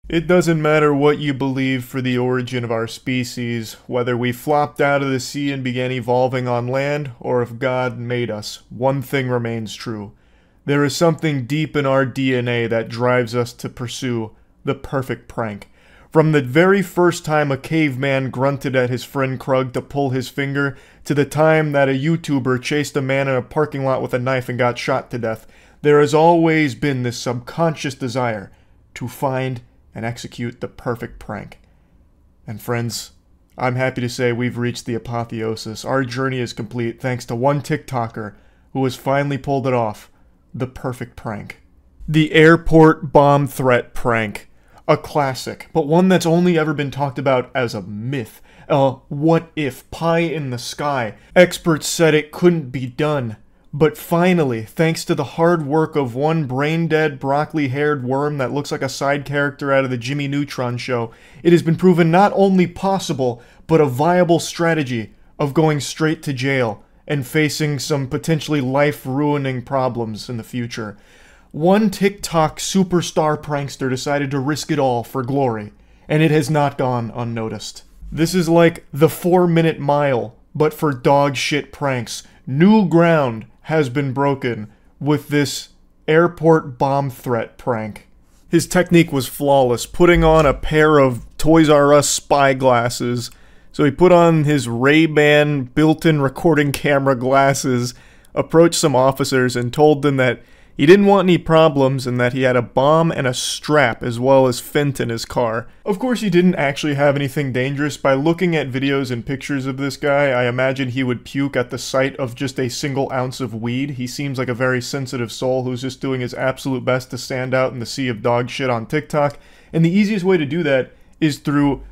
It doesn't matter what you believe for the origin of our species, whether we flopped out of the sea and began evolving on land, or if God made us, one thing remains true. There is something deep in our DNA that drives us to pursue the perfect prank. From the very first time a caveman grunted at his friend Krug to pull his finger, to the time that a YouTuber chased a man in a parking lot with a knife and got shot to death, there has always been this subconscious desire to find and execute the perfect prank. And friends, I'm happy to say we've reached the apotheosis. Our journey is complete thanks to one TikToker who has finally pulled it off. The perfect prank. The airport bomb threat prank. A classic, but one that's only ever been talked about as a myth. A what-if pie in the sky. Experts said it couldn't be done. But finally, thanks to the hard work of one brain-dead, broccoli-haired worm that looks like a side character out of the Jimmy Neutron show, it has been proven not only possible, but a viable strategy of going straight to jail and facing some potentially life-ruining problems in the future. One TikTok superstar prankster decided to risk it all for glory, and it has not gone unnoticed. This is like the 4-minute mile, but for dog shit pranks. New ground has been broken with this airport bomb threat prank. His technique was flawless, putting on a pair of Toys R Us spy glasses. So he put on his Ray-Ban built-in recording camera glasses, approached some officers and told them that he didn't want any problems and that he had a bomb and a strap as well as fent in his car. Of course he didn't actually have anything dangerous. By looking at videos and pictures of this guy, I imagine he would puke at the sight of just a single ounce of weed. He seems like a very sensitive soul who's just doing his absolute best to stand out in the sea of dog shit on TikTok. And the easiest way to do that is through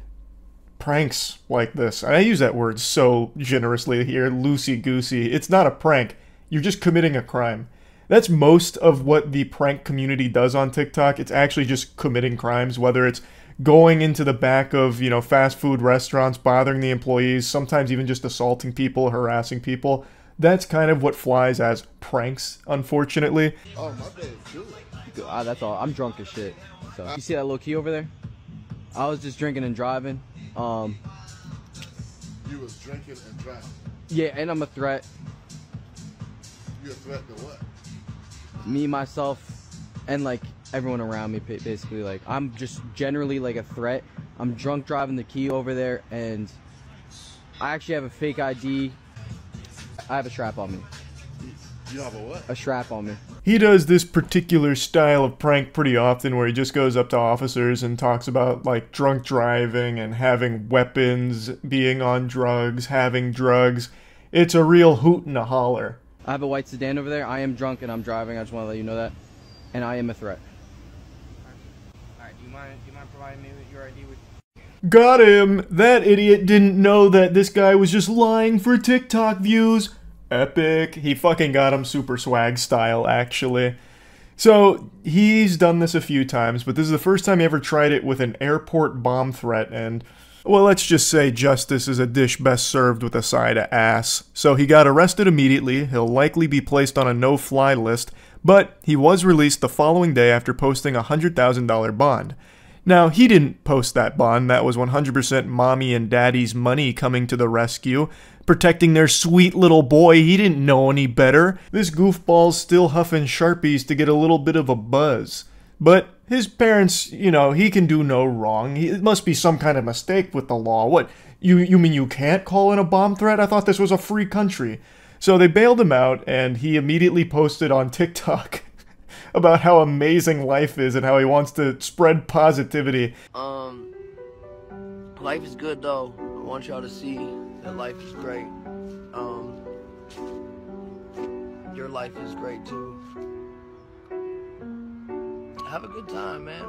pranks like this. I use that word so generously here, loosey-goosey. It's not a prank. You're just committing a crime. That's most of what the prank community does on TikTok. It's actually just committing crimes, whether it's going into the back of, fast food restaurants, bothering the employees, sometimes even just assaulting people, harassing people. That's kind of what flies as pranks, unfortunately. Oh, my day is good. That's all. I'm drunk as shit. So, you see that little key over there? I was just drinking and driving. You was drinking and driving? Yeah, and I'm a threat. You a threat to what? Me, myself, and like everyone around me, basically. Like, I'm just generally like a threat. I'm drunk driving the key over there, and I actually have a fake ID. I have a strap on me. You have a what? A strap on me. He does this particular style of prank pretty often where he just goes up to officers and talks about like drunk driving and having weapons, being on drugs, having drugs. It's a real hoot and a holler. I have a white sedan over there. I am drunk and I'm driving. I just want to let you know that. And I am a threat. Alright, do you mind providing me with your ID? Got him! That idiot didn't know that this guy was just lying for TikTok views. Epic. He fucking got him super swag style, actually. So, he's done this a few times, but this is the first time he ever tried it with an airport bomb threat, and well, let's just say justice is a dish best served with a side of ass. So he got arrested immediately, he'll likely be placed on a no-fly list, but he was released the following day after posting a $100,000 bond. Now, he didn't post that bond, that was 100% mommy and daddy's money coming to the rescue, protecting their sweet little boy. He didn't know any better. This goofball's still huffing Sharpies to get a little bit of a buzz. But his parents, he can do no wrong. It must be some kind of mistake with the law. What, you mean you can't call in a bomb threat? I thought this was a free country. So they bailed him out, and he immediately posted on TikTok about how amazing life is and how he wants to spread positivity. Life is good though. I want y'all to see that life is great. Your life is great too. Have a good time, man.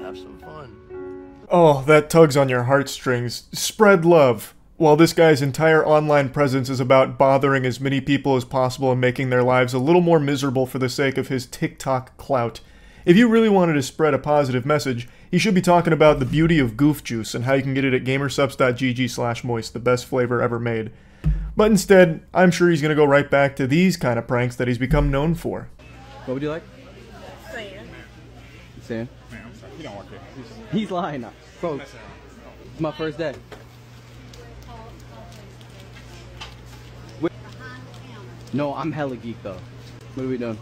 Have some fun. Oh, that tugs on your heartstrings. Spread love. While this guy's entire online presence is about bothering as many people as possible and making their lives a little more miserable for the sake of his TikTok clout. If you really wanted to spread a positive message, he should be talking about the beauty of goof juice and how you can get it at gamersubs.gg/moist, the best flavor ever made. But instead, I'm sure he's going to go right back to these kind of pranks that he's become known for. What would you like? Sand. Sand? Man, I'm sorry. You don't work here. He's lying. Bro, it's my first day. Wait. No, I'm hella geek though. What are we doing?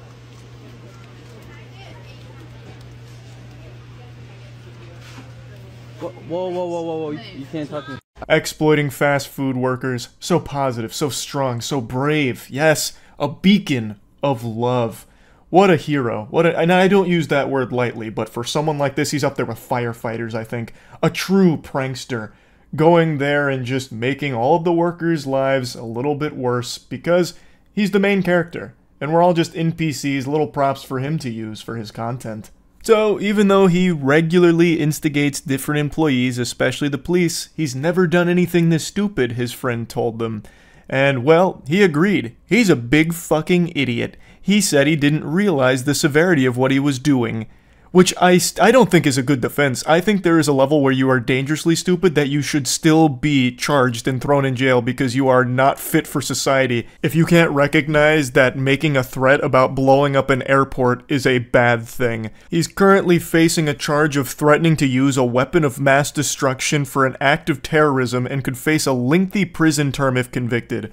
Whoa, whoa, whoa, whoa, whoa, you can't touch me. Exploiting fast food workers. So positive, so strong, so brave. Yes, a beacon of love. What a hero. And I don't use that word lightly, but for someone like this, he's up there with firefighters, I think. A true prankster. Going there and just making all of the workers' lives a little bit worse because he's the main character. And we're all just NPCs, little props for him to use for his content. So, even though he regularly instigates different employees, especially the police, he's never done anything this stupid, his friend told them. And, well, he agreed. He's a big fucking idiot. He said he didn't realize the severity of what he was doing. Which I don't think is a good defense. I think there is a level where you are dangerously stupid that you should still be charged and thrown in jail because you are not fit for society. If you can't recognize that making a threat about blowing up an airport is a bad thing. He's currently facing a charge of threatening to use a weapon of mass destruction for an act of terrorism and could face a lengthy prison term if convicted.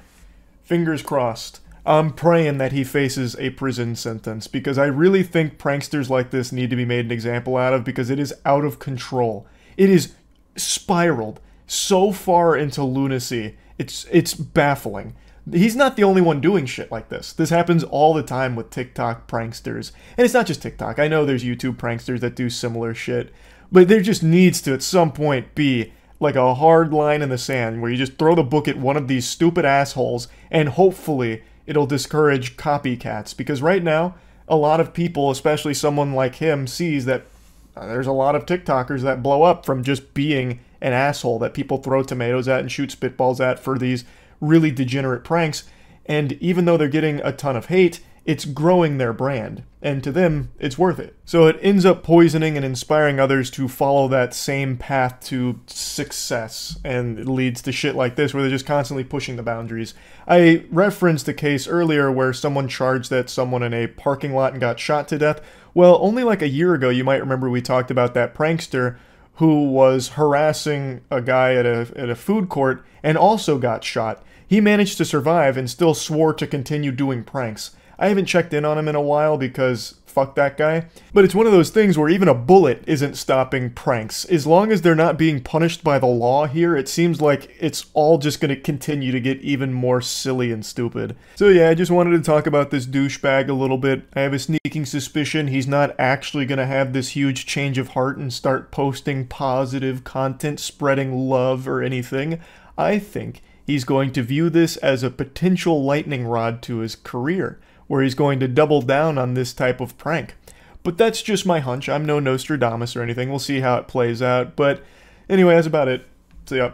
Fingers crossed. I'm praying that he faces a prison sentence because I really think pranksters like this need to be made an example out of because it is out of control. It is spiraled so far into lunacy. It's baffling. He's not the only one doing shit like this. This happens all the time with TikTok pranksters. And it's not just TikTok. I know there's YouTube pranksters that do similar shit. But there just needs to, at some point, be like a hard line in the sand where you just throw the book at one of these stupid assholes and hopefully it'll discourage copycats, because right now, a lot of people, especially someone like him, sees that there's a lot of TikTokers that blow up from just being an asshole that people throw tomatoes at and shoot spitballs at for these really degenerate pranks, and even though they're getting a ton of hate, it's growing their brand, and to them, it's worth it. So it ends up poisoning and inspiring others to follow that same path to success, and it leads to shit like this where they're just constantly pushing the boundaries. I referenced a case earlier where someone charged at someone in a parking lot and got shot to death. Well, only like a year ago, you might remember we talked about that prankster who was harassing a guy at a food court and also got shot. He managed to survive and still swore to continue doing pranks. I haven't checked in on him in a while because fuck that guy. But it's one of those things where even a bullet isn't stopping pranks. As long as they're not being punished by the law here, it seems like it's all just going to continue to get even more silly and stupid. So yeah, I just wanted to talk about this douchebag a little bit. I have a sneaking suspicion he's not actually going to have this huge change of heart and start posting positive content, spreading love or anything. I think he's going to view this as a potential lightning rod to his career, where he's going to double down on this type of prank. But that's just my hunch. I'm no Nostradamus or anything. We'll see how it plays out. But anyway, that's about it. See ya.